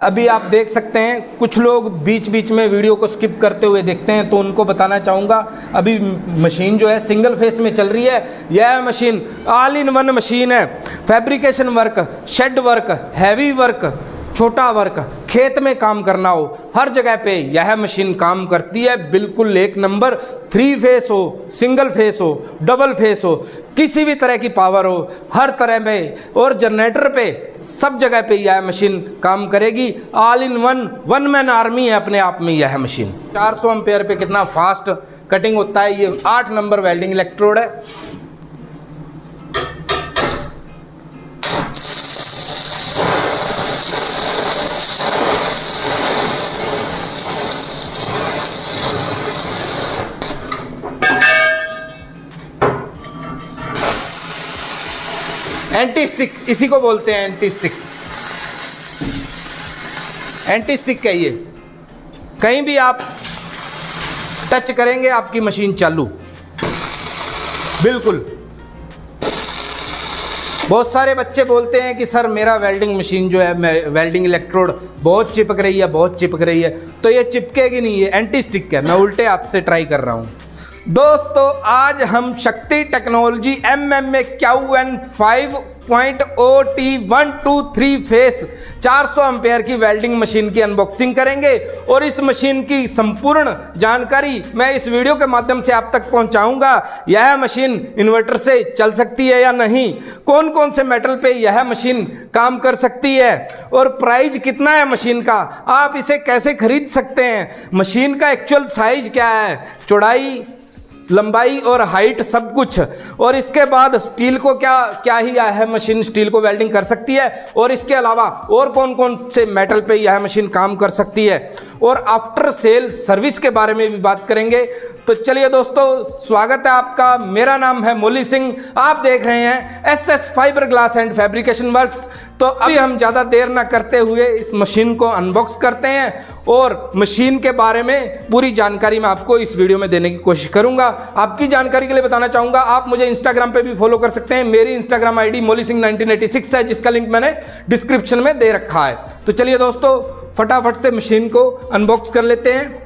अभी आप देख सकते हैं कुछ लोग बीच बीच में वीडियो को स्किप करते हुए देखते हैं, तो उनको बताना चाहूँगा अभी मशीन जो है सिंगल फेस में चल रही है। यह machine all in one machine है। Fabrication work, shed work, heavy work, छोटा वर्क, खेत में काम करना हो, हर जगह पे यह मशीन काम करती है। बिल्कुल एक नंबर। 3 फेस हो, सिंगल फेस हो, डबल फेस हो, किसी भी तरह की पावर हो, हर तरह में और जनरेटर पे सब जगह पे यह मशीन काम करेगी। All in one man army है अपने आप में यह मशीन। 400 एम्पेयर पे कितना फास्ट कटिंग होता है। ये 8 नंबर वेल्डिंग इलेक्ट्रोड है। एंटी स्टिक इसी को बोलते हैं, एंटी स्टिक। एंटी स्टिक का ये कहीं भी आप टच करेंगे आपकी मशीन चालू। बिल्कुल। बहुत सारे बच्चे बोलते हैं कि सर मेरा वेल्डिंग मशीन जो है, वेल्डिंग इलेक्ट्रोड बहुत चिपक रही है, बहुत चिपक रही है। तो ये चिपकेगी नहीं, ये एंटी स्टिक है। मैं उल्टे हाथ से ट्राई कर रहा हूँ। दोस्तों आज हम शक्ति technology MMA QN 5.OT123 face 400 ampere की वेल्डिंग मशीन की अनबॉक्सिंग करेंगे और इस मशीन की संपूर्ण जानकारी मैं इस वीडियो के माध्यम से आप तक पहुंचाऊंगा। यह मशीन इन्वर्टर से चल सकती है या नहीं, कौन कौन से मेटल पे यह मशीन काम कर सकती है और प्राइस कितना है मशीन का, आप इसे कैसे खरीद सकते हैं, मशीन का एक्चुअल साइज क्या है, चौड़ाई, लंबाई और हाइट सब कुछ। और इसके बाद स्टील को क्या ही यह मशीन स्टील को वेल्डिंग कर सकती है और इसके अलावा और कौन कौन से मेटल पे यह मशीन काम कर सकती है और आफ्टर सेल सर्विस के बारे में भी बात करेंगे। तो चलिए दोस्तों, स्वागत है आपका। मेरा नाम है मोली सिंह। आप देख रहे हैं SS fibre glass and fabrication works. तो अभी हम ज़्यादा देर ना करते हुए इस मशीन को अनबॉक्स करते हैं और मशीन के बारे में पूरी जानकारी मैं आपको इस वीडियो में देने की कोशिश करूंगा। आपकी जानकारी के लिए बताना चाहूँगा, आप मुझे इंस्टाग्राम पे भी फॉलो कर सकते हैं। मेरी इंस्टाग्राम ID molisingh1986 है, जिसका लिंक मैंने डिस्क्रिप्शन में दे रखा है। तो चलिए दोस्तों फटाफट से मशीन को अनबॉक्स कर लेते हैं।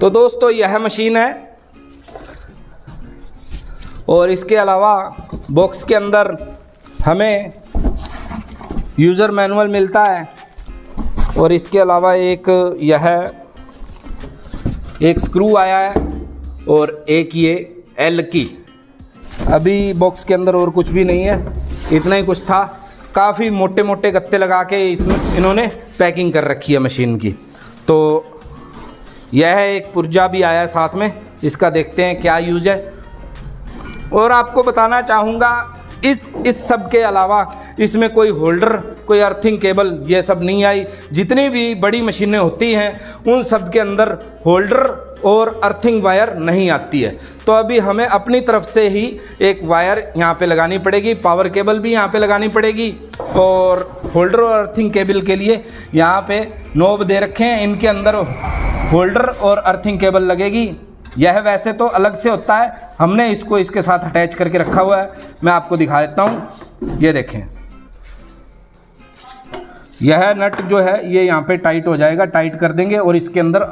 तो दोस्तों यह मशीन है और इसके अलावा बॉक्स के अंदर हमें यूज़र मैनुअल मिलता है और इसके अलावा एक स्क्रू आया है और एक ये L की। अभी बॉक्स के अंदर और कुछ भी नहीं है, इतना ही कुछ था। काफ़ी मोटे मोटे गत्ते लगा के इसमें इन्होंने पैकिंग कर रखी है मशीन की। तो यह एक पुर्जा भी आया है साथ में, इसका देखते हैं क्या यूज़ है। और आपको बताना चाहूँगा इस सब के अलावा इसमें कोई होल्डर, कोई अर्थिंग केबल ये सब नहीं आई। जितनी भी बड़ी मशीनें होती हैं उन सब के अंदर होल्डर और अर्थिंग वायर नहीं आती है। तो अभी हमें अपनी तरफ से ही एक वायर यहाँ पे लगानी पड़ेगी, पावर केबल भी यहाँ पे लगानी पड़ेगी और होल्डर और अर्थिंग केबल के लिए यहाँ पे नोब दे रखे हैं। इनके अंदर होल्डर और अर्थिंग केबल लगेगी। यह वैसे तो अलग से होता है, हमने इसको इसके साथ अटैच करके रखा हुआ है। मैं आपको दिखा देता हूँ, ये देखें। यह नट जो है ये यहाँ पे टाइट हो जाएगा, टाइट कर देंगे और इसके अंदर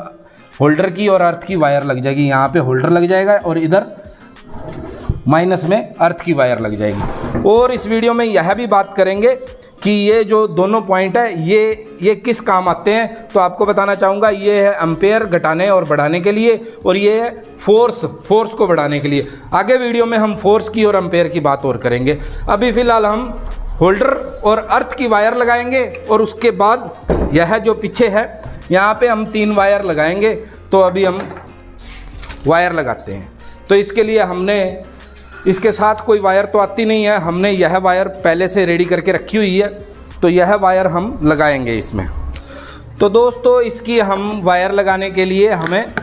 होल्डर की और अर्थ की वायर लग जाएगी। यहाँ पे होल्डर लग जाएगा और इधर माइनस में अर्थ की वायर लग जाएगी। और इस वीडियो में यह भी बात करेंगे कि ये जो दोनों पॉइंट है ये किस काम आते हैं। तो आपको बताना चाहूँगा, ये है एम्पेयर घटाने और बढ़ाने के लिए और ये है फोर्स को बढ़ाने के लिए। आगे वीडियो में हम फोर्स की और एम्पेयर की बात और करेंगे। अभी फ़िलहाल हम होल्डर और अर्थ की वायर लगाएंगे और उसके बाद यह जो पीछे है यहाँ पे हम 3 वायर लगाएंगे। तो अभी हम वायर लगाते हैं। तो इसके लिए हमने इसके साथ कोई वायर तो आती नहीं है, हमने यह वायर पहले से रेडी करके रखी हुई है। तो यह वायर हम लगाएंगे इसमें। तो दोस्तों इसकी हम वायर लगाने के लिए हमें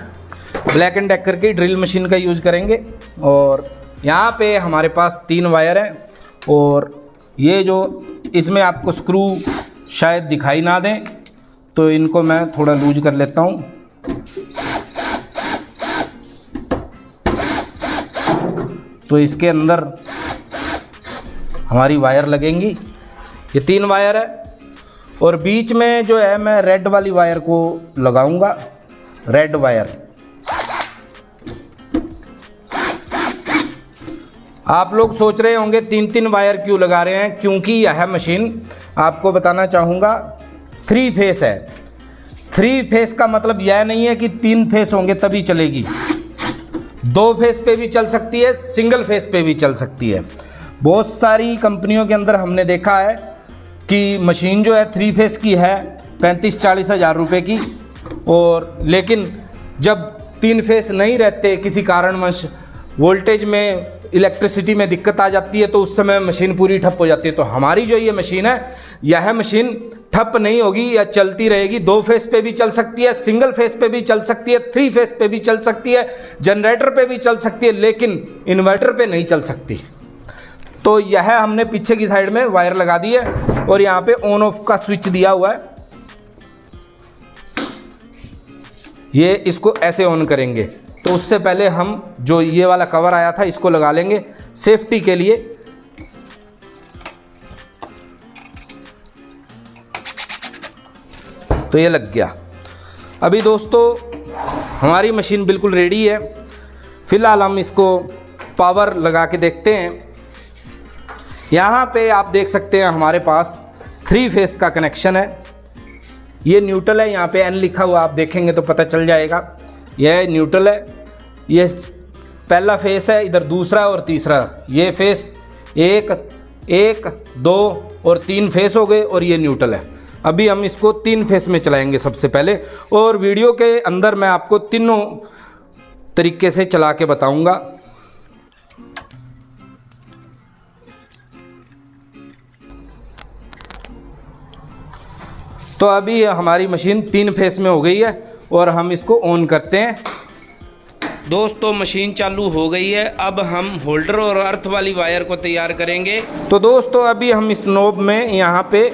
ब्लैक एंड डेकर की ड्रिल मशीन का यूज़ करेंगे। और यहाँ पे हमारे पास 3 वायर हैं और ये जो इसमें आपको स्क्रू शायद दिखाई ना दें, तो इनको मैं थोड़ा लूज कर लेता हूँ। तो इसके अंदर हमारी वायर लगेंगी। ये 3 वायर है और बीच में जो है मैं रेड वाली वायर को लगाऊंगा, रेड वायर। आप लोग सोच रहे होंगे 3-3 वायर क्यों लगा रहे हैं, क्योंकि यह मशीन आपको बताना चाहूँगा 3 फेस है। 3 फेस का मतलब यह नहीं है कि 3 फेस होंगे तभी चलेगी, 2 फेस पे भी चल सकती है, सिंगल फेस पे भी चल सकती है। बहुत सारी कंपनियों के अंदर हमने देखा है कि मशीन जो है 3 फेस की है 35-40 हज़ार रुपये की, और लेकिन जब 3 फेस नहीं रहते, किसी कारणवश वोल्टेज में, इलेक्ट्रिसिटी में दिक्कत आ जाती है, तो उस समय मशीन पूरी ठप हो जाती है। तो हमारी जो ये मशीन है, यह मशीन ठप नहीं होगी, या चलती रहेगी। 2 फेस पे भी चल सकती है, सिंगल फेस पे भी चल सकती है, 3 फेस पे भी चल सकती है, जनरेटर पे भी चल सकती है, लेकिन इन्वर्टर पे नहीं चल सकती। तो यह हमने पीछे की साइड में वायर लगा दी है और यहाँ पे ऑन ऑफ का स्विच दिया हुआ है। ये इसको ऐसे ऑन करेंगे, तो उससे पहले हम जो ये वाला कवर आया था इसको लगा लेंगे सेफ्टी के लिए। तो ये लग गया। अभी दोस्तों हमारी मशीन बिल्कुल रेडी है। फिलहाल हम इसको पावर लगा के देखते हैं। यहाँ पे आप देख सकते हैं हमारे पास 3 फेस का कनेक्शन है। ये न्यूट्रल है, यहाँ पे N लिखा हुआ, आप देखेंगे तो पता चल जाएगा। यह न्यूट्रल है, ये पहला फेस है, इधर दूसरा और तीसरा। ये फेस 1, 2 और 3 फेस हो गए, और ये न्यूट्रल है। अभी हम इसको 3 फेस में चलाएंगे सबसे पहले, और वीडियो के अंदर मैं आपको तीनों तरीके से चला के बताऊंगा। तो अभी हमारी मशीन 3 फेस में हो गई है और हम इसको ऑन करते हैं। दोस्तों मशीन चालू हो गई है। अब हम होल्डर और अर्थ वाली वायर को तैयार करेंगे। तो दोस्तों अभी हम इस नोब में यहाँ पे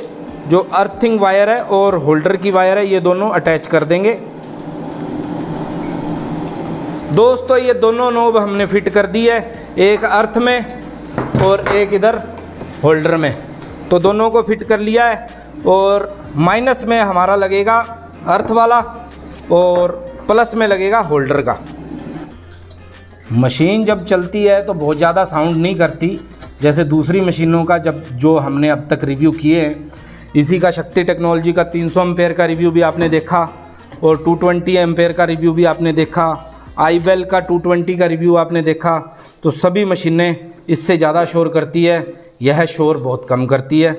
जो अर्थिंग वायर है और होल्डर की वायर है, ये दोनों अटैच कर देंगे। दोस्तों ये दोनों नोब हमने फिट कर दी है, एक अर्थ में और एक इधर होल्डर में। तो दोनों को फिट कर लिया है, और माइनस में हमारा लगेगा अर्थ वाला और प्लस में लगेगा होल्डर का। मशीन जब चलती है तो बहुत ज़्यादा साउंड नहीं करती, जैसे दूसरी मशीनों का जो हमने अब तक रिव्यू किए हैं। इसी का शक्ति टेक्नोलॉजी का 300 एम्पेयर का रिव्यू भी आपने देखा, और 220 एम्पेयर का रिव्यू भी आपने देखा, आईबेल का 220 का रिव्यू आपने देखा। तो सभी मशीनें इससे ज़्यादा शोर करती है, यह शोर बहुत कम करती है।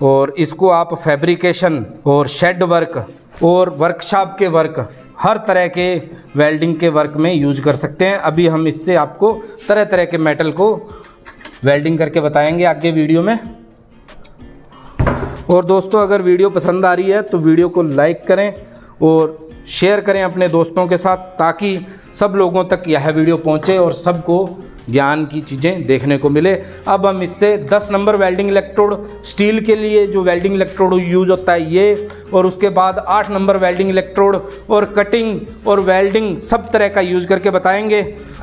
और इसको आप फैब्रिकेशन और शेड वर्क और वर्कशॉप के वर्क, हर तरह के वेल्डिंग के वर्क में यूज कर सकते हैं। अभी हम इससे आपको तरह तरह के मेटल को वेल्डिंग करके बताएंगे आगे वीडियो में। और दोस्तों अगर वीडियो पसंद आ रही है तो वीडियो को लाइक करें और शेयर करें अपने दोस्तों के साथ, ताकि सब लोगों तक यह वीडियो पहुंचे और सबको ज्ञान की चीज़ें देखने को मिले। अब हम इससे 10 नंबर वेल्डिंग इलेक्ट्रोड, स्टील के लिए जो वेल्डिंग इलेक्ट्रोड यूज़ होता है ये, और उसके बाद 8 नंबर वेल्डिंग इलेक्ट्रोड और कटिंग और वेल्डिंग सब तरह का यूज़ करके बताएंगे।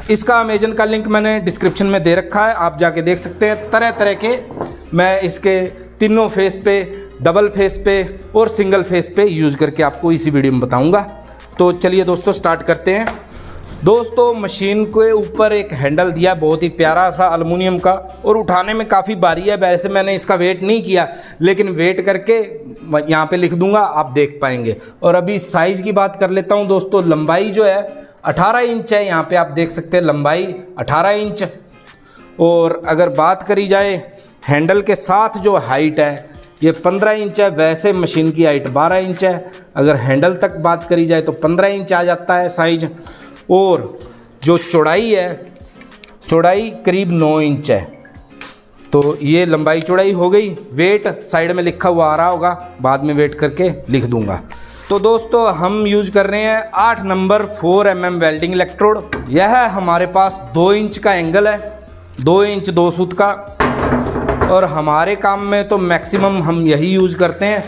इसका अमेजन का लिंक मैंने डिस्क्रिप्शन में दे रखा है, आप जाके देख सकते हैं। तरह तरह के मैं इसके तीनों फेस पे, डबल फेस पे और सिंगल फेस पे यूज़ करके आपको इसी वीडियो में बताऊँगा। तो चलिए दोस्तों स्टार्ट करते हैं। दोस्तों मशीन के ऊपर एक हैंडल दिया, बहुत ही प्यारा सा एल्युमिनियम का, और उठाने में काफ़ी भारी है। वैसे मैंने इसका वेट नहीं किया, लेकिन वेट करके यहाँ पे लिख दूंगा, आप देख पाएंगे। और अभी साइज़ की बात कर लेता हूँ दोस्तों। लंबाई जो है 18 इंच है, यहाँ पे आप देख सकते हैं लंबाई 18 इंच। और अगर बात करी जाए हैंडल के साथ जो हाइट है ये 15 इंच है। वैसे मशीन की हाइट 12 इंच है, अगर हैंडल तक बात करी जाए तो 15 इंच आ जाता है साइज। और जो चौड़ाई है, चौड़ाई करीब 9 इंच है। तो ये लंबाई चौड़ाई हो गई। वेट साइड में लिखा हुआ आ रहा होगा, बाद में वेट करके लिख दूंगा। तो दोस्तों हम यूज कर रहे हैं 8 नंबर 4 mm वेल्डिंग इलेक्ट्रोड। यह हमारे पास 2 इंच का एंगल है, 2 इंच 2 सूत का, और हमारे काम में तो मैक्सिमम हम यही यूज़ करते हैं।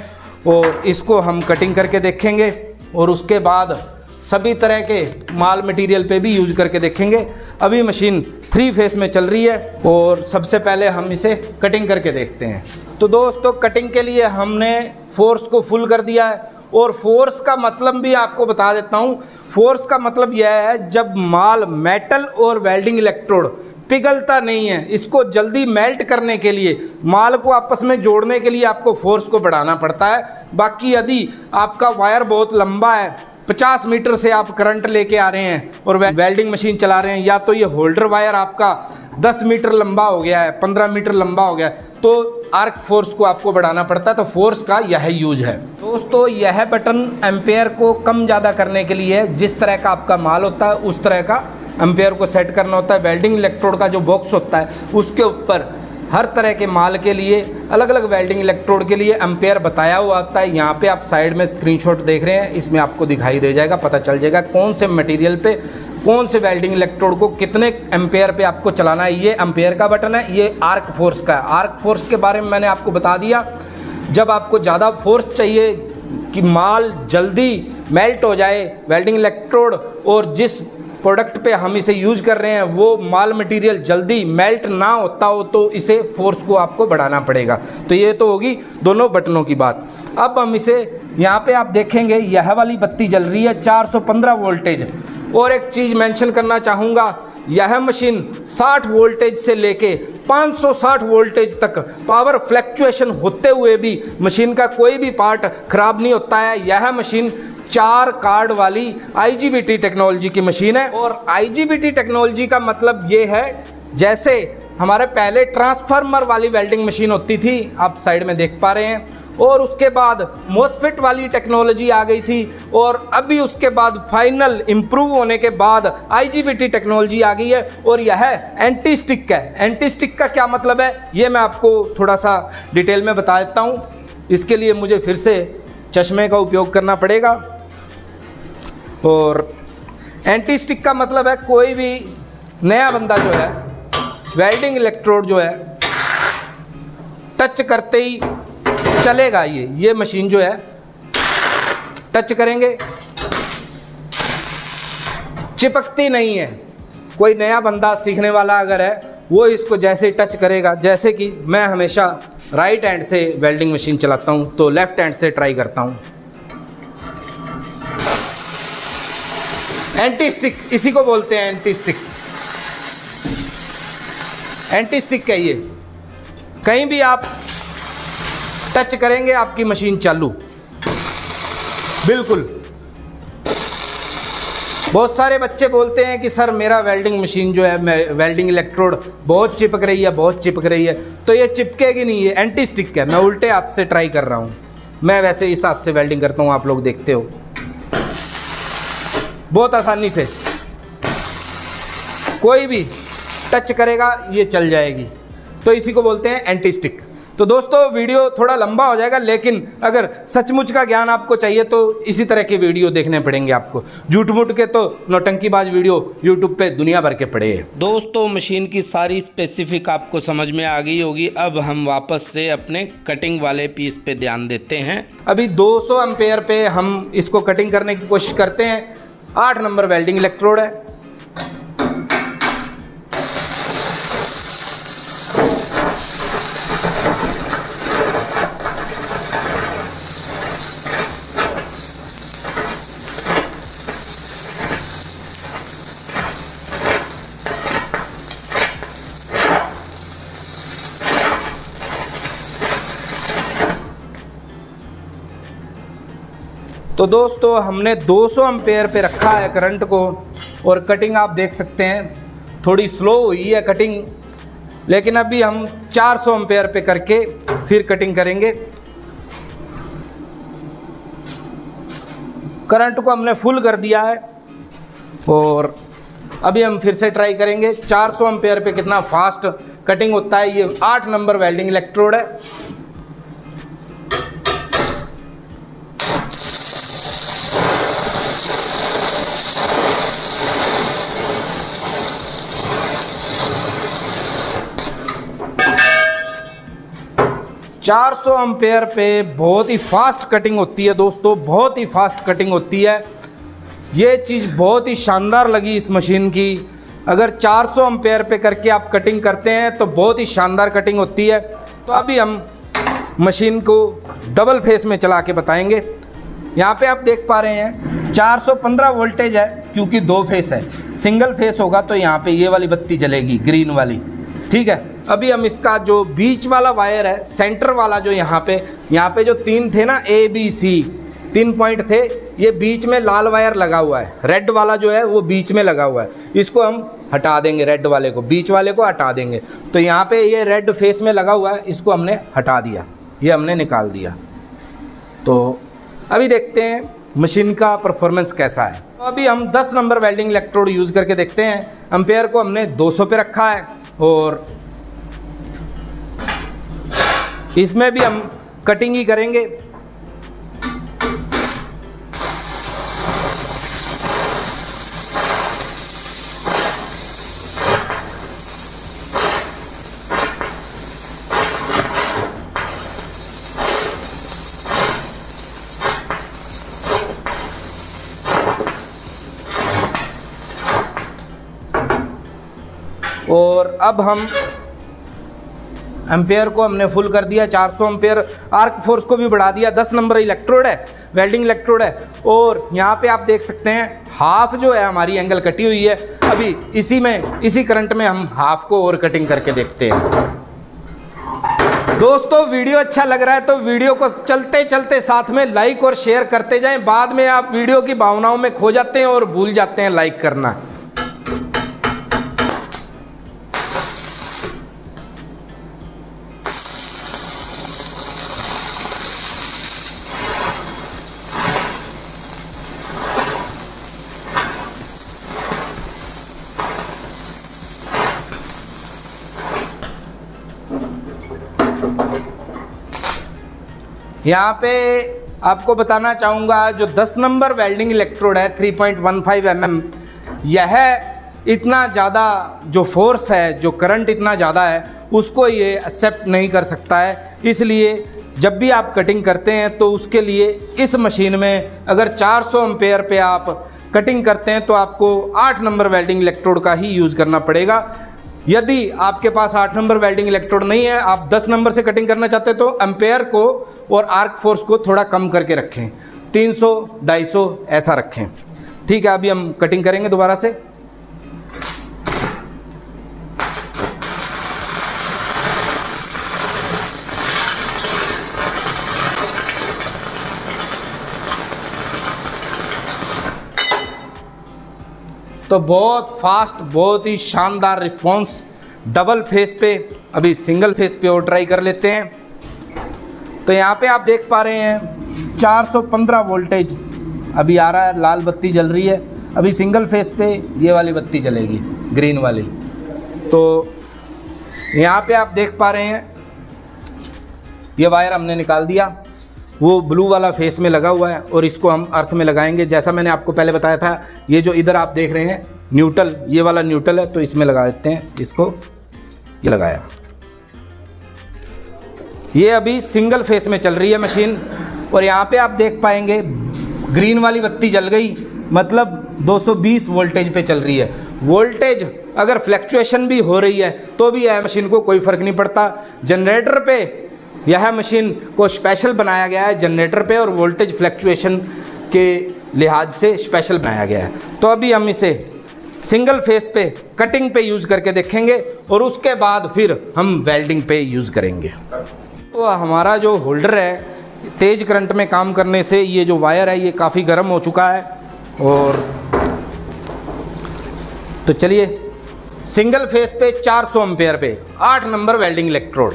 और इसको हम कटिंग करके देखेंगे और उसके बाद सभी तरह के माल मटेरियल पे भी यूज करके देखेंगे। अभी मशीन 3 फेस में चल रही है और सबसे पहले हम इसे कटिंग करके देखते हैं। तो दोस्तों कटिंग के लिए हमने फोर्स को फुल कर दिया है और फोर्स का मतलब भी आपको बता देता हूँ। फोर्स का मतलब यह है जब माल मेटल और वेल्डिंग इलेक्ट्रोड पिघलता नहीं है, इसको जल्दी मेल्ट करने के लिए, माल को आपस में जोड़ने के लिए आपको फोर्स को बढ़ाना पड़ता है। बाकी यदि आपका वायर बहुत लंबा है, 50 मीटर से आप करंट लेके आ रहे हैं और वेल्डिंग मशीन चला रहे हैं, या तो ये होल्डर वायर आपका 10 मीटर लंबा हो गया है, 15 मीटर लंबा हो गया है, तो आर्क फोर्स को आपको बढ़ाना पड़ता है। तो फोर्स का यह यूज है दोस्तों। यह बटन एम्पेयर को कम ज़्यादा करने के लिए है। जिस तरह का आपका माल होता है उस तरह का एम्पेयर को सेट करना होता है। वेल्डिंग इलेक्ट्रोड का जो बॉक्स होता है उसके ऊपर हर तरह के माल के लिए अलग अलग वेल्डिंग इलेक्ट्रोड के लिए एम्पेयर बताया हुआ आता है। यहाँ पे आप साइड में स्क्रीनशॉट देख रहे हैं, इसमें आपको दिखाई दे जाएगा, पता चल जाएगा कौन से मटेरियल पे कौन से वेल्डिंग इलेक्ट्रोड को कितने एम्पेयर पे आपको चलाना है। ये एम्पेयर का बटन है, ये आर्क फोर्स का है। आर्क फोर्स के बारे में मैंने आपको बता दिया। जब आपको ज़्यादा फोर्स चाहिए कि माल जल्दी मेल्ट हो जाए वेल्डिंग इलेक्ट्रोड, और जिस प्रोडक्ट पे हम इसे यूज़ कर रहे हैं वो माल मटेरियल जल्दी मेल्ट ना होता हो, तो इसे फोर्स को आपको बढ़ाना पड़ेगा। तो ये तो होगी दोनों बटनों की बात। अब हम इसे यहाँ पे आप देखेंगे यह वाली बत्ती जल रही है 415 वोल्टेज। और एक चीज़ मेंशन करना चाहूँगा, यह मशीन 60 वोल्टेज से लेके 560 वोल्टेज तक पावर फ्लैक्चुएशन होते हुए भी मशीन का कोई भी पार्ट खराब नहीं होता है। यह मशीन 4 कार्ड वाली IGBT टेक्नोलॉजी की मशीन है। और IGBT टेक्नोलॉजी का मतलब ये है, जैसे हमारे पहले ट्रांसफार्मर वाली वेल्डिंग मशीन होती थी, आप साइड में देख पा रहे हैं, और उसके बाद मोसफेट वाली टेक्नोलॉजी आ गई थी, और अभी उसके बाद फाइनल इम्प्रूव होने के बाद IGBT टेक्नोलॉजी आ गई है। और यह एंटी स्टिक है। एंटी स्टिक का क्या मतलब है ये मैं आपको थोड़ा सा डिटेल में बता देता हूँ। इसके लिए मुझे फिर से चश्मे का उपयोग करना पड़ेगा। और एंटी स्टिक का मतलब है कोई भी नया बंदा जो है वेल्डिंग इलेक्ट्रोड जो है टच करते ही चलेगा। ये मशीन जो है टच करेंगे चिपकती नहीं है। कोई नया बंदा सीखने वाला अगर है वो इसको जैसे ही टच करेगा, जैसे कि मैं हमेशा राइट हैंड से वेल्डिंग मशीन चलाता हूँ तो लेफ्ट हैंड से ट्राई करता हूँ। एंटी स्टिक इसी को बोलते हैं, एंटी स्टिक। एंटी स्टिक है ये। कहीं भी आप टच करेंगे आपकी मशीन चालू, बिल्कुल। बहुत सारे बच्चे बोलते हैं कि सर मेरा वेल्डिंग मशीन जो है, वेल्डिंग इलेक्ट्रोड बहुत चिपक रही है, बहुत चिपक रही है। तो ये चिपकेगी नहीं, ये एंटी स्टिक है। मैं उल्टे हाथ से ट्राई कर रहा हूँ। मैं वैसे इस हाथ से वेल्डिंग करता हूँ, आप लोग देखते हो, बहुत आसानी से कोई भी टच करेगा ये चल जाएगी। तो इसी को बोलते हैं एंटी स्टिक। तो दोस्तों वीडियो थोड़ा लंबा हो जाएगा, लेकिन अगर सचमुच का ज्ञान आपको चाहिए तो इसी तरह के वीडियो देखने पड़ेंगे आपको। झूठ मूठ के तो नौटंकीबाज वीडियो यूट्यूब पे दुनिया भर के पड़े हैं। दोस्तों मशीन की सारी स्पेसिफिक आपको समझ में आ गई होगी। अब हम वापस से अपने कटिंग वाले पीस पे ध्यान देते हैं। अभी 200 एम्पेयर पे हम इसको कटिंग करने की कोशिश करते हैं। 8 नंबर वेल्डिंग इलेक्ट्रोड है। तो दोस्तों हमने 200 एम्पेयर पे रखा है करंट को, और कटिंग आप देख सकते हैं थोड़ी स्लो हुई है कटिंग, लेकिन अभी हम 400 एम्पेयर पे करके फिर कटिंग करेंगे। करंट को हमने फुल कर दिया है और अभी हम फिर से ट्राई करेंगे 400 एम्पेयर पे कितना फास्ट कटिंग होता है। ये 8 नंबर वेल्डिंग इलेक्ट्रोड है। चार 400 एम्पेयर पे बहुत ही फास्ट कटिंग होती है दोस्तों, बहुत ही फास्ट कटिंग होती है। ये चीज़ बहुत ही शानदार लगी इस मशीन की। अगर 400 एम्पेयर पे करके आप कटिंग करते हैं तो बहुत ही शानदार कटिंग होती है। तो अभी हम मशीन को डबल फेस में चला के बताएंगे। यहाँ पे आप देख पा रहे हैं 415 वोल्टेज है, क्योंकि 2 फेस है। सिंगल फेस होगा तो यहाँ पे ये वाली बत्ती जलेगी, ग्रीन वाली, ठीक है। अभी हम इसका जो बीच वाला वायर है, सेंटर वाला जो यहाँ पे जो 3 थे ना, ABC 3 पॉइंट थे, ये बीच में लाल वायर लगा हुआ है, रेड वाला जो है वो बीच में लगा हुआ है। इसको हम हटा देंगे, रेड वाले को, बीच वाले को हटा देंगे। तो यहाँ पे ये रेड फेस में लगा हुआ है, इसको हमने हटा दिया, ये हमने निकाल दिया। तो अभी देखते हैं मशीन का परफॉर्मेंस कैसा है। तो अभी हम 10 नंबर वेल्डिंग इलेक्ट्रोड यूज़ करके देखते हैं। एम्पेयर को हमने 200 पे रखा है और इसमें भी हम कटिंग ही करेंगे। और अब हम एम्पेयर को हमने फुल कर दिया, 400 एम्पेयर। आर्क फोर्स को भी बढ़ा दिया। 10 नंबर इलेक्ट्रोड है, वेल्डिंग इलेक्ट्रोड है। और यहाँ पे आप देख सकते हैं हाफ जो है हमारी एंगल कटी हुई है। अभी इसी करंट में हम हाफ को और कटिंग करके देखते हैं। दोस्तों वीडियो अच्छा लग रहा है तो वीडियो को चलते चलते साथ में लाइक और शेयर करते जाएं। बाद में आप वीडियो की भावनाओं में खो जाते हैं और भूल जाते हैं लाइक करना। यहाँ पे आपको बताना चाहूँगा जो 10 नंबर वेल्डिंग इलेक्ट्रोड है 3.15 mm, यह इतना ज़्यादा जो फोर्स है, जो करंट इतना ज़्यादा है, उसको ये एक्सेप्ट नहीं कर सकता है। इसलिए जब भी आप कटिंग करते हैं तो उसके लिए इस मशीन में अगर 400 एम्पेयर पे आप कटिंग करते हैं तो आपको 8 नंबर वेल्डिंग इलेक्ट्रोड का ही यूज़ करना पड़ेगा। यदि आपके पास 8 नंबर वेल्डिंग इलेक्ट्रोड नहीं है, आप 10 नंबर से कटिंग करना चाहते हैं, तो एम्पेयर को और आर्क फोर्स को थोड़ा कम करके रखें, 300 250 ऐसा रखें, ठीक है। अभी हम कटिंग करेंगे दोबारा से। तो बहुत फास्ट, बहुत ही शानदार रिस्पॉन्स डबल फेस पे। अभी सिंगल फेस पे और ट्राई कर लेते हैं। तो यहाँ पे आप देख पा रहे हैं 415 वोल्टेज अभी आ रहा है, लाल बत्ती जल रही है। अभी सिंगल फेस पे ये वाली बत्ती जलेगी, ग्रीन वाली। तो यहाँ पे आप देख पा रहे हैं ये वायर हमने निकाल दिया, वो ब्लू वाला फेस में लगा हुआ है और इसको हम अर्थ में लगाएंगे। जैसा मैंने आपको पहले बताया था, ये जो इधर आप देख रहे हैं न्यूट्रल, ये वाला न्यूट्रल है, तो इसमें लगा देते हैं इसको। ये लगाया, ये अभी सिंगल फेस में चल रही है मशीन। और यहाँ पे आप देख पाएंगे ग्रीन वाली बत्ती जल गई, मतलब 220 वोल्टेज पे चल रही है। वोल्टेज अगर फ्लैक्चुएशन भी हो रही है तो भी यह मशीन को कोई फ़र्क नहीं पड़ता। जनरेटर पे यह मशीन को स्पेशल बनाया गया है, जनरेटर पे और वोल्टेज फ्लैक्चुएशन के लिहाज से स्पेशल बनाया गया है। तो अभी हम इसे सिंगल फेस पे कटिंग पे यूज़ करके देखेंगे और उसके बाद फिर हम वेल्डिंग पे यूज़ करेंगे। तो हमारा जो होल्डर है, तेज़ करंट में काम करने से ये जो वायर है ये काफ़ी गर्म हो चुका है। और तो चलिए सिंगल फेस पे 400 एम्पेयर पे 8 नंबर वेल्डिंग इलेक्ट्रोड।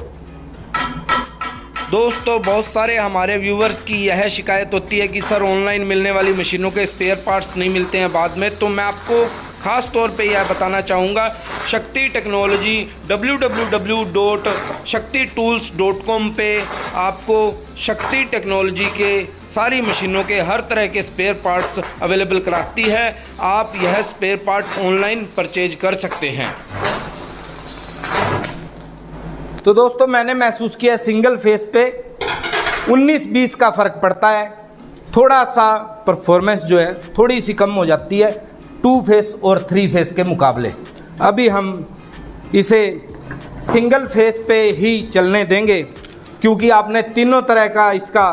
दोस्तों बहुत सारे हमारे व्यूवर्स की यह शिकायत होती है कि सर ऑनलाइन मिलने वाली मशीनों के स्पेयर पार्ट्स नहीं मिलते हैं बाद में। तो मैं आपको ख़ास तौर पे यह बताना चाहूँगा, शक्ति टेक्नोलॉजी www.shaktitools.com पे आपको शक्ति टेक्नोलॉजी के सारी मशीनों के हर तरह के स्पेयर पार्ट्स अवेलेबल कराती है। आप यह स्पेयर पार्ट ऑनलाइन परचेज कर सकते हैं। तो दोस्तों मैंने महसूस किया सिंगल फेस पे 19-20 का फ़र्क पड़ता है, थोड़ा सा परफॉर्मेंस जो है थोड़ी सी कम हो जाती है 2 फेस और 3 फेस के मुकाबले। अभी हम इसे सिंगल फेस पे ही चलने देंगे क्योंकि आपने तीनों तरह का इसका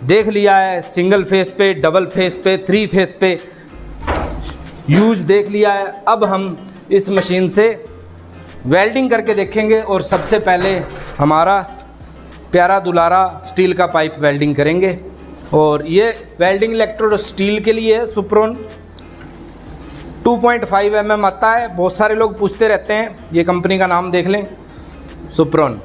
देख लिया है, सिंगल फेस पे, डबल फेस पे, 3 फेस पे यूज देख लिया है। अब हम इस मशीन से वेल्डिंग करके देखेंगे और सबसे पहले हमारा प्यारा दुलारा स्टील का पाइप वेल्डिंग करेंगे। और ये वेल्डिंग इलेक्ट्रोड स्टील के लिए है, सुप्रोन 2.5 mm आता है। बहुत सारे लोग पूछते रहते हैं, ये कंपनी का नाम देख लें, सुप्रोन।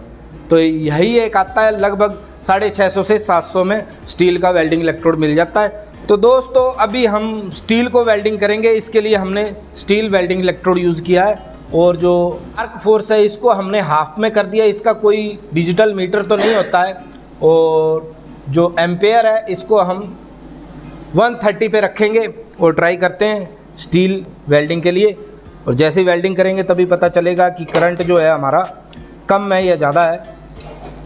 तो यही एक आता है, लगभग 650 से 700 में स्टील का वेल्डिंग इलेक्ट्रोड मिल जाता है। तो दोस्तों अभी हम स्टील को वेल्डिंग करेंगे, इसके लिए हमने स्टील वेल्डिंग इलेक्ट्रोड यूज़ किया है। और जो आर्क फोर्स है इसको हमने हाफ में कर दिया, इसका कोई डिजिटल मीटर तो नहीं होता है। और जो एम्पेयर है इसको हम 130 पे रखेंगे और ट्राई करते हैं स्टील वेल्डिंग के लिए। और जैसे ही वेल्डिंग करेंगे तभी पता चलेगा कि करंट जो है हमारा कम है या ज़्यादा है।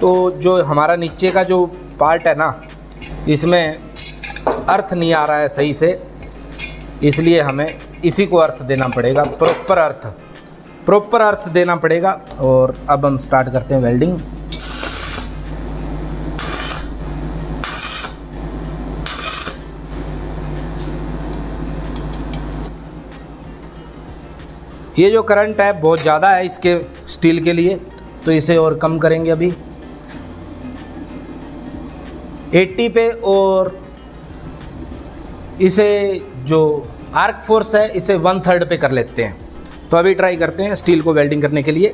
तो जो हमारा नीचे का जो पार्ट है ना, इसमें अर्थ नहीं आ रहा है सही से, इसलिए हमें इसी को अर्थ देना पड़ेगा, प्रॉपर अर्थ देना पड़ेगा। और अब हम स्टार्ट करते हैं वेल्डिंग। ये जो करंट है बहुत ज़्यादा है इसके स्टील के लिए, तो इसे और कम करेंगे अभी 80 पे। और इसे जो आर्क फोर्स है इसे 1/3 पे कर लेते हैं। तो अभी ट्राई करते हैं स्टील को वेल्डिंग करने के लिए।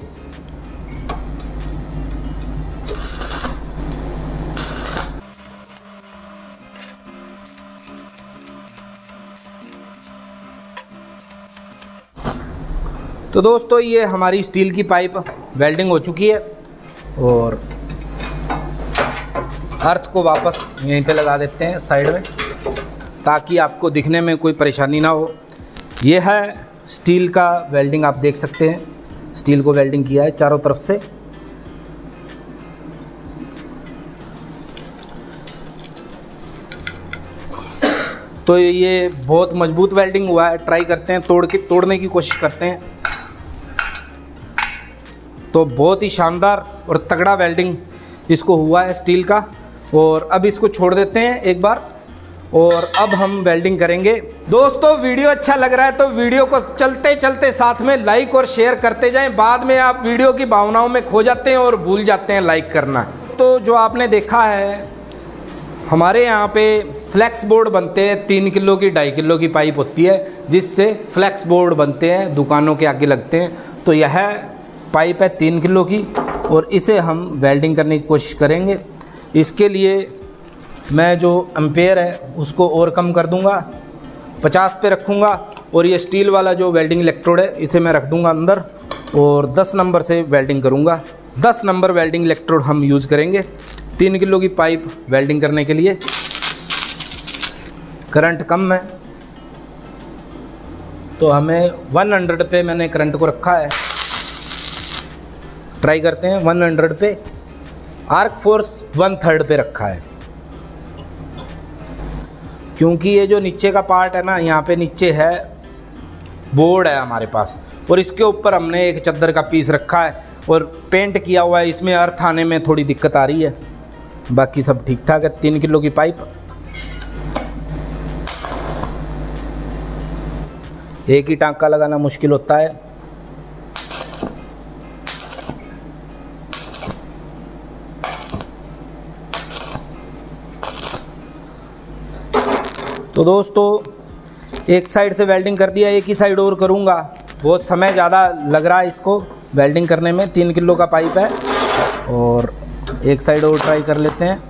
तो दोस्तों ये हमारी स्टील की पाइप वेल्डिंग हो चुकी है और अर्थ को वापस यहीं पे लगा देते हैं साइड में, ताकि आपको दिखने में कोई परेशानी ना हो। ये है स्टील का वेल्डिंग, आप देख सकते हैं स्टील को वेल्डिंग किया है चारों तरफ से। तो ये बहुत मजबूत वेल्डिंग हुआ है। ट्राई करते हैं तोड़ने की कोशिश करते हैं। तो बहुत ही शानदार और तगड़ा वेल्डिंग इसको हुआ है स्टील का। और अब इसको छोड़ देते हैं एक बार और अब हम वेल्डिंग करेंगे। दोस्तों वीडियो अच्छा लग रहा है तो वीडियो को चलते चलते साथ में लाइक और शेयर करते जाएं। बाद में आप वीडियो की भावनाओं में खो जाते हैं और भूल जाते हैं लाइक करना। तो जो आपने देखा है हमारे यहाँ पे फ्लेक्स बोर्ड बनते हैं, 3 किलो की 2.5 किलो की पाइप होती है जिससे फ्लेक्स बोर्ड बनते हैं, दुकानों के आगे लगते हैं। तो यह पाइप है 3 किलो की और इसे हम वेल्डिंग करने की कोशिश करेंगे। इसके लिए मैं जो एम्पेयर है उसको और कम कर दूंगा, 50 पे रखूंगा। और ये स्टील वाला जो वेल्डिंग इलेक्ट्रोड है इसे मैं रख दूंगा अंदर और 10 नंबर से वेल्डिंग करूंगा। 10 नंबर वेल्डिंग इलेक्ट्रोड हम यूज़ करेंगे 3 किलो की पाइप वेल्डिंग करने के लिए। करंट कम है तो हमें 100 पे मैंने करंट को रखा है। ट्राई करते हैं 100 पे। आर्क फोर्स 1/3 पे रखा है क्योंकि ये जो नीचे का पार्ट है ना, यहाँ पे नीचे है बोर्ड है हमारे पास और इसके ऊपर हमने एक चादर का पीस रखा है और पेंट किया हुआ है। इसमें अर्थ आने में थोड़ी दिक्कत आ रही है, बाकी सब ठीक ठाक है। 3 किलो की पाइप, एक ही टांका लगाना मुश्किल होता है। तो दोस्तों एक साइड से वेल्डिंग कर दिया, एक ही साइड और करूँगा। बहुत समय ज़्यादा लग रहा है इसको वेल्डिंग करने में। 3 किलो का पाइप है और एक साइड और ट्राई कर लेते हैं।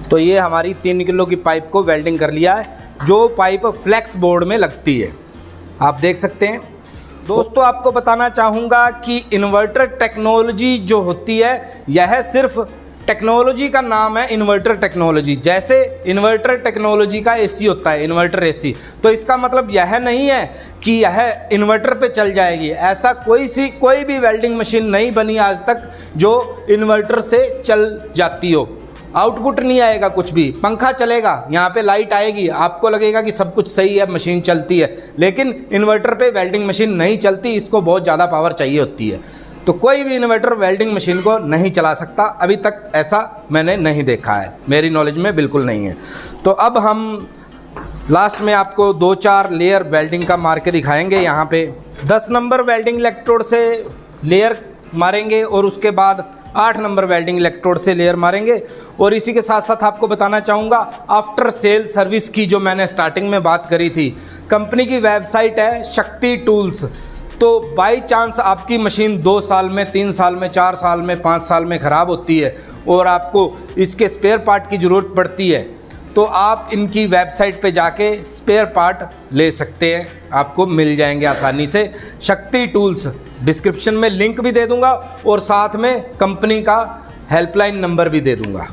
तो ये हमारी 3 किलो की पाइप को वेल्डिंग कर लिया है, जो पाइप फ्लेक्स बोर्ड में लगती है, आप देख सकते हैं। दोस्तों आपको बताना चाहूँगा कि इन्वर्टर टेक्नोलॉजी जो होती है यह सिर्फ टेक्नोलॉजी का नाम है इन्वर्टर टेक्नोलॉजी। जैसे इन्वर्टर टेक्नोलॉजी का एसी होता है, इन्वर्टर एसी, तो इसका मतलब यह नहीं है कि यह इन्वर्टर पे चल जाएगी। ऐसा कोई भी वेल्डिंग मशीन नहीं बनी आज तक जो इन्वर्टर से चल जाती हो। आउटपुट नहीं आएगा कुछ भी, पंखा चलेगा, यहाँ पे लाइट आएगी, आपको लगेगा कि सब कुछ सही है, मशीन चलती है, लेकिन इन्वर्टर पे वेल्डिंग मशीन नहीं चलती, इसको बहुत ज़्यादा पावर चाहिए होती है। तो कोई भी इन्वर्टर वेल्डिंग मशीन को नहीं चला सकता, अभी तक ऐसा मैंने नहीं देखा है, मेरी नॉलेज में बिल्कुल नहीं है। तो अब हम लास्ट में आपको 2-4 लेयर वेल्डिंग का मार के दिखाएंगे। यहाँ पे 10 नंबर वेल्डिंग इलेक्ट्रोड से लेयर मारेंगे और उसके बाद 8 नंबर वेल्डिंग इलेक्ट्रोड से लेयर मारेंगे। और इसी के साथ साथ आपको बताना चाहूँगा आफ्टर सेल सर्विस की जो मैंने स्टार्टिंग में बात करी थी, कंपनी की वेबसाइट है शक्ति टूल्स। तो बाई चांस आपकी मशीन 2 साल में, 3 साल में, 4 साल में, 5 साल में ख़राब होती है और आपको इसके स्पेयर पार्ट की ज़रूरत पड़ती है, तो आप इनकी वेबसाइट पे जाके स्पेयर पार्ट ले सकते हैं, आपको मिल जाएंगे आसानी से। शक्ति टूल्स, डिस्क्रिप्शन में लिंक भी दे दूंगा और साथ में कंपनी का हेल्पलाइन नंबर भी दे दूंगा,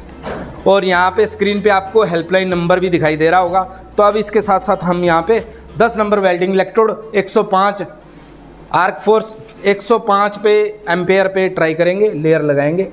और यहाँ पे स्क्रीन पे आपको हेल्पलाइन नंबर भी दिखाई दे रहा होगा। तो अब इसके साथ साथ हम यहाँ पे 10 number welding electrode 105 arc force 105 पे एम्पेयर पे ट्राई करेंगे, लेयर लगाएंगे।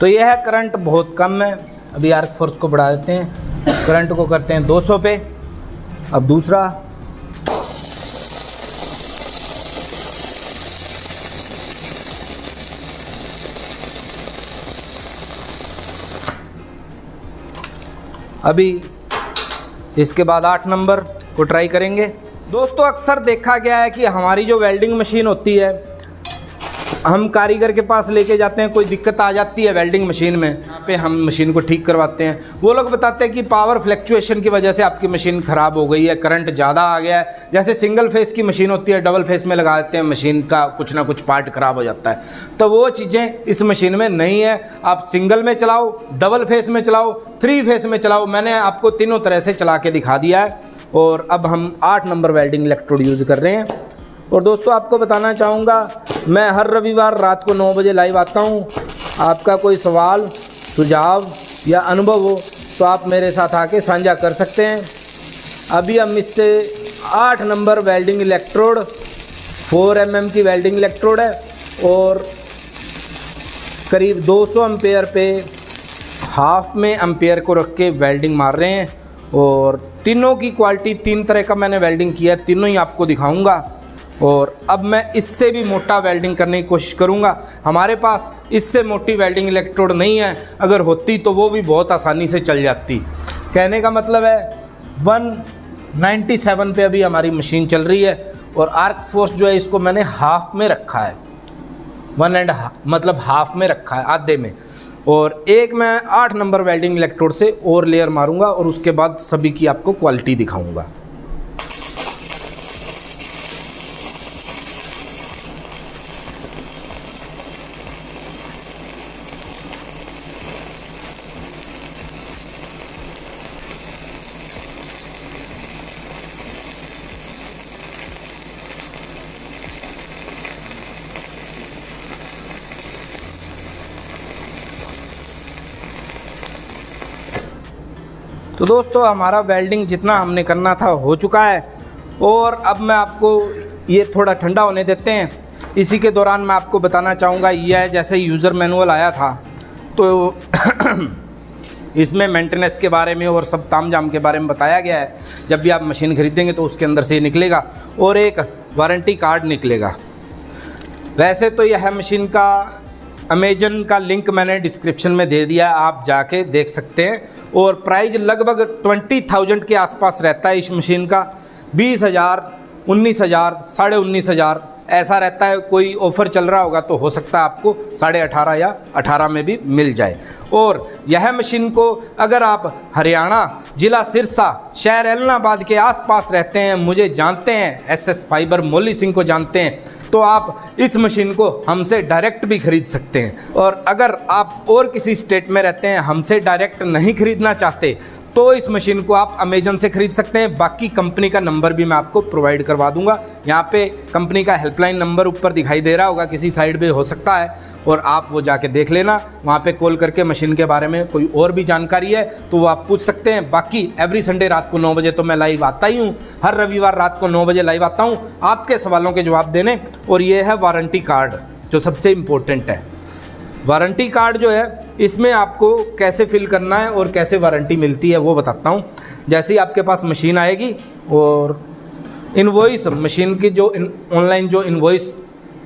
तो यह है करंट बहुत कम है, अभी आर्क फोर्स को बढ़ा देते हैं, करंट को करते हैं 200 पे। अब दूसरा, अभी इसके बाद 8 नंबर को ट्राई करेंगे। दोस्तों अक्सर देखा गया है कि हमारी जो वेल्डिंग मशीन होती है, हम कारीगर के पास लेके जाते हैं, कोई दिक्कत आ जाती है वेल्डिंग मशीन में, यहाँ पे हम मशीन को ठीक करवाते हैं, वो लोग बताते हैं कि पावर फ्लैक्चुएशन की वजह से आपकी मशीन ख़राब हो गई है, करंट ज़्यादा आ गया है। जैसे सिंगल फेस की मशीन होती है, डबल फेस में लगा देते हैं, मशीन का कुछ ना कुछ पार्ट ख़राब हो जाता है। तो वो चीज़ें इस मशीन में नहीं है। आप सिंगल में चलाओ, डबल फेस में चलाओ, 3 फेस में चलाओ, मैंने आपको तीनों तरह से चला के दिखा दिया है। और अब हम 8 नंबर वेल्डिंग इलेक्ट्रोड यूज़ कर रहे हैं। और दोस्तों आपको बताना चाहूँगा, मैं हर रविवार रात को 9 बजे लाइव आता हूँ। आपका कोई सवाल, सुझाव या अनुभव हो तो आप मेरे साथ आके साझा कर सकते हैं। अभी हम इससे 8 नंबर वेल्डिंग इलेक्ट्रोड 4 mm की वेल्डिंग इलेक्ट्रोड है और करीब 200 एम्पेयर पे हाफ में एम्पेयर को रख के वेल्डिंग मार रहे हैं। और तीनों की क्वालिटी, 3 तरह का मैंने वेल्डिंग किया है, तीनों ही आपको दिखाऊंगा। और अब मैं इससे भी मोटा वेल्डिंग करने की कोशिश करूंगा। हमारे पास इससे मोटी वेल्डिंग इलेक्ट्रोड नहीं है, अगर होती तो वो भी बहुत आसानी से चल जाती। कहने का मतलब है 197 पे अभी हमारी मशीन चल रही है और आर्क फोर्स जो है इसको मैंने हाफ में रखा है, 1.5 मतलब हाफ में रखा है, आधे में। और एक मैं 8 नंबर वेल्डिंग इलेक्ट्रोड से और लेयर मारूंगा और उसके बाद सभी की आपको क्वालिटी दिखाऊंगा। तो दोस्तों हमारा वेल्डिंग जितना हमने करना था हो चुका है और अब मैं आपको ये थोड़ा ठंडा होने देते हैं। इसी के दौरान मैं आपको बताना चाहूँगा, यह है जैसे यूज़र मैनुअल आया था तो इसमें मेंटेनेंस के बारे में और सब तामझाम के बारे में बताया गया है। जब भी आप मशीन खरीदेंगे तो उसके अंदर से ये निकलेगा और एक वारंटी कार्ड निकलेगा। वैसे तो यह मशीन का अमेजन का लिंक मैंने डिस्क्रिप्शन में दे दिया है, आप जाके देख सकते हैं। और प्राइस लगभग 20,000 के आसपास रहता है इस मशीन का। 20,000, 19,000, 19,500 ऐसा रहता है कोई ऑफ़र चल रहा होगा तो हो सकता है आपको 18.5 या 18 में भी मिल जाए। और यह मशीन को अगर आप हरियाणा ज़िला सिरसा शहर एलनाबाद के आसपास रहते हैं, मुझे जानते हैं, SS फाइबर मौली सिंह को जानते हैं, तो आप इस मशीन को हमसे डायरेक्ट भी खरीद सकते हैं। और अगर आप और किसी स्टेट में रहते हैं, हमसे डायरेक्ट नहीं खरीदना चाहते, तो इस मशीन को आप अमेजन से खरीद सकते हैं। बाकी कंपनी का नंबर भी मैं आपको प्रोवाइड करवा दूंगा। यहाँ पे कंपनी का हेल्पलाइन नंबर ऊपर दिखाई दे रहा होगा, किसी साइड पे हो सकता है, और आप वो जाके देख लेना। वहाँ पे कॉल करके मशीन के बारे में कोई और भी जानकारी है तो वो आप पूछ सकते हैं। बाकी एवरी संडे रात को 9 बजे तो मैं लाइव आता ही हूँ, हर रविवार रात को 9 बजे लाइव आता हूँ आपके सवालों के जवाब देने। और ये है वारंटी कार्ड जो सबसे इम्पोर्टेंट है। वारंटी कार्ड जो है इसमें आपको कैसे फिल करना है और कैसे वारंटी मिलती है वो बताता हूँ। जैसे ही आपके पास मशीन आएगी और इनवॉइस, मशीन की जो ऑनलाइन जो इनवॉइस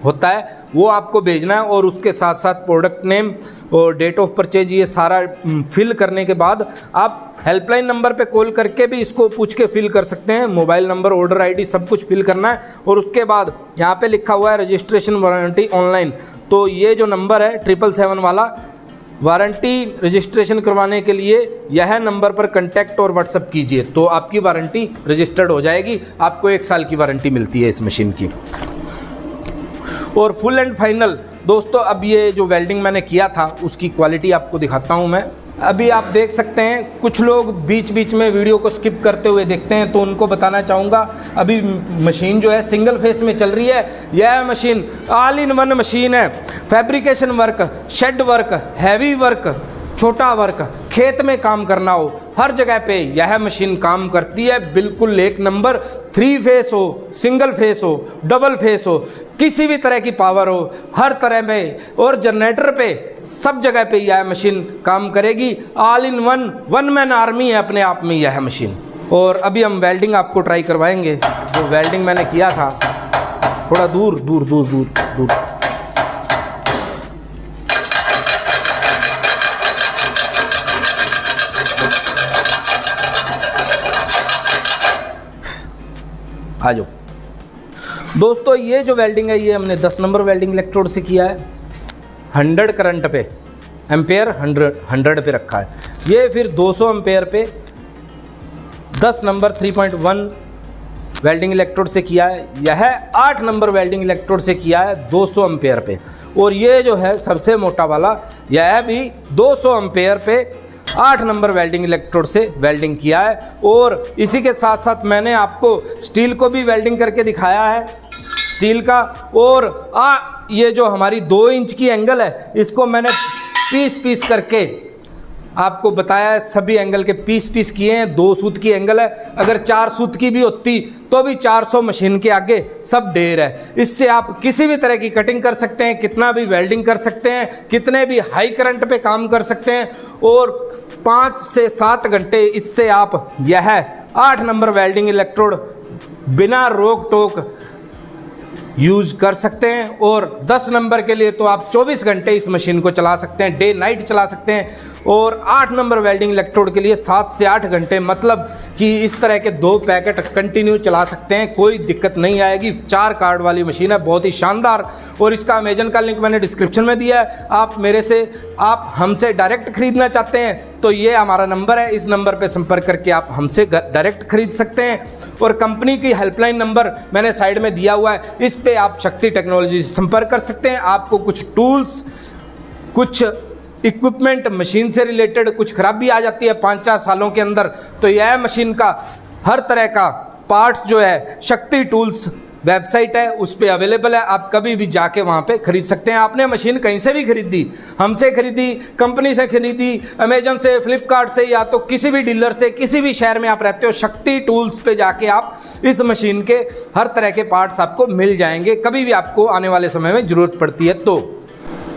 होता है वो आपको भेजना है, और उसके साथ साथ प्रोडक्ट नेम और डेट ऑफ परचेज ये सारा फिल करने के बाद आप हेल्पलाइन नंबर पे कॉल करके भी इसको पूछ के फिल कर सकते हैं। मोबाइल नंबर, ऑर्डर आईडी सब कुछ फिल करना है। और उसके बाद यहाँ पे लिखा हुआ है रजिस्ट्रेशन वारंटी ऑनलाइन, तो ये जो नंबर है 777 वाला, वारंटी रजिस्ट्रेशन करवाने के लिए यह नंबर पर कांटेक्ट और व्हाट्सअप कीजिए, तो आपकी वारंटी रजिस्टर्ड हो जाएगी। आपको 1 साल की वारंटी मिलती है इस मशीन की। और फुल एंड फाइनल दोस्तों, अब ये जो वेल्डिंग मैंने किया था उसकी क्वालिटी आपको दिखाता हूँ मैं। अभी आप देख सकते हैं कुछ लोग बीच बीच में वीडियो को स्किप करते हुए देखते हैं, तो उनको बताना चाहूँगा अभी मशीन जो है सिंगल फेस में चल रही है। यह machine all in one machine है। Fabrication work, shed work, heavy work, छोटा वर्क, खेत में काम करना हो, हर जगह पे यह मशीन काम करती है। बिल्कुल एक नंबर। 3 फेस हो, सिंगल फेस हो, डबल फेस हो, किसी भी तरह की पावर हो, हर तरह में, और जनरेटर पे सब जगह पे यह मशीन काम करेगी। All in one man army है अपने आप में यह मशीन। और अभी हम वेल्डिंग आपको ट्राई करवाएंगे। जो वेल्डिंग मैंने किया था, थोड़ा दूर दूर दूर दूर दूर, आ जाओ दोस्तों। ये जो वेल्डिंग है ये हमने 10 नंबर वेल्डिंग इलेक्ट्रोड से किया है। 100 करंट पे, एम्पेयर 100 पे रखा है। ये फिर 200 एम्पेयर पे 10 नंबर 3.1 वेल्डिंग इलेक्ट्रोड से किया है। यह 8 नंबर वेल्डिंग इलेक्ट्रोड से किया है 200 एम्पेयर पे। और ये जो है सबसे मोटा वाला, यह भी 200 एम्पेयर पे 8 नंबर वेल्डिंग इलेक्ट्रोड से वेल्डिंग किया है। और इसी के साथ साथ मैंने आपको स्टील को भी वेल्डिंग करके दिखाया है, स्टील का। और ये जो हमारी 2 इंच की एंगल है, इसको मैंने पीस करके आपको बताया है। सभी एंगल के पीस किए हैं। 2 सूत की एंगल है, अगर 4 सूत की भी होती तो भी 400 मशीन के आगे सब ढेर है। इससे आप किसी भी तरह की कटिंग कर सकते हैं, कितना भी वेल्डिंग कर सकते हैं, कितने भी हाई करंट पे काम कर सकते हैं। और 5 से 7 घंटे इससे आप यह 8 नंबर वेल्डिंग इलेक्ट्रोड बिना रोक टोक यूज कर सकते हैं। और 10 नंबर के लिए तो आप 24 घंटे इस मशीन को चला सकते हैं, डे नाइट चला सकते हैं। और 8 नंबर वेल्डिंग इलेक्ट्रोड के लिए 7 से 8 घंटे, मतलब कि इस तरह के 2 पैकेट कंटिन्यू चला सकते हैं, कोई दिक्कत नहीं आएगी। 4 कार्ड वाली मशीन है, बहुत ही शानदार। और इसका अमेजन का लिंक मैंने डिस्क्रिप्शन में दिया है। आप हमसे डायरेक्ट खरीदना चाहते हैं तो ये हमारा नंबर है, इस नंबर पर संपर्क करके आप हमसे डायरेक्ट खरीद सकते हैं। और कंपनी की हेल्पलाइन नंबर मैंने साइड में दिया हुआ है, इस पे आप शक्ति टेक्नोलॉजी से संपर्क कर सकते हैं। आपको कुछ टूल्स, कुछ इक्विपमेंट मशीन से रिलेटेड कुछ खराबी आ जाती है 5-4 सालों के अंदर, तो यह मशीन का हर तरह का पार्ट्स जो है शक्ति टूल्स वेबसाइट है उस पर अवेलेबल है। आप कभी भी जाके वहाँ पे खरीद सकते हैं। आपने मशीन कहीं से भी खरीदी, हमसे खरीदी, कंपनी से खरीदी, अमेजन से, फ्लिपकार्ट से, या तो किसी भी डीलर से, किसी भी शहर में आप रहते हो, शक्ति टूल्स पे जाके आप इस मशीन के हर तरह के पार्ट्स आपको मिल जाएंगे, कभी भी आपको आने वाले समय में ज़रूरत पड़ती है तो।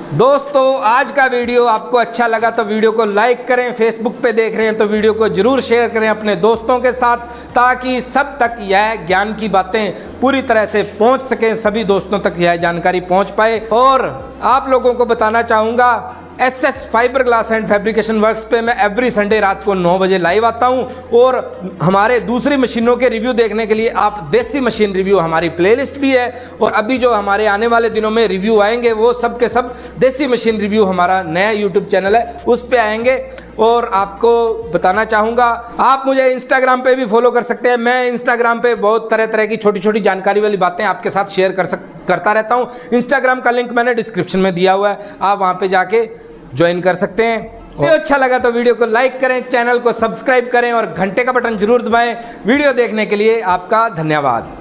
दोस्तों आज का वीडियो आपको अच्छा लगा तो वीडियो को लाइक करें, फेसबुक पे देख रहे हैं तो वीडियो को जरूर शेयर करें अपने दोस्तों के साथ, ताकि सब तक यह ज्ञान की बातें पूरी तरह से पहुंच सकें, सभी दोस्तों तक यह जानकारी पहुंच पाए। और आप लोगों को बताना चाहूँगा SS fibre glass and fabrication works पे मैं एवरी संडे रात को 9 बजे लाइव आता हूं। और हमारे दूसरी मशीनों के रिव्यू देखने के लिए आप देसी मशीन रिव्यू हमारी प्लेलिस्ट भी है, और अभी जो हमारे आने वाले दिनों में रिव्यू आएंगे वो सब के सब देसी मशीन रिव्यू हमारा नया यूट्यूब चैनल है उस पे आएंगे। और आपको बताना चाहूँगा आप मुझे इंस्टाग्राम पे भी फॉलो कर सकते हैं। मैं इंस्टाग्राम पे बहुत तरह तरह की छोटी छोटी जानकारी वाली बातें आपके साथ शेयर करता रहता हूँ। इंस्टाग्राम का लिंक मैंने डिस्क्रिप्शन में दिया हुआ है, आप वहाँ पे जाके ज्वाइन कर सकते हैं। वीडियो अच्छा लगा तो वीडियो को लाइक करें, चैनल को सब्सक्राइब करें और घंटे का बटन जरूर दबाएं। वीडियो देखने के लिए आपका धन्यवाद।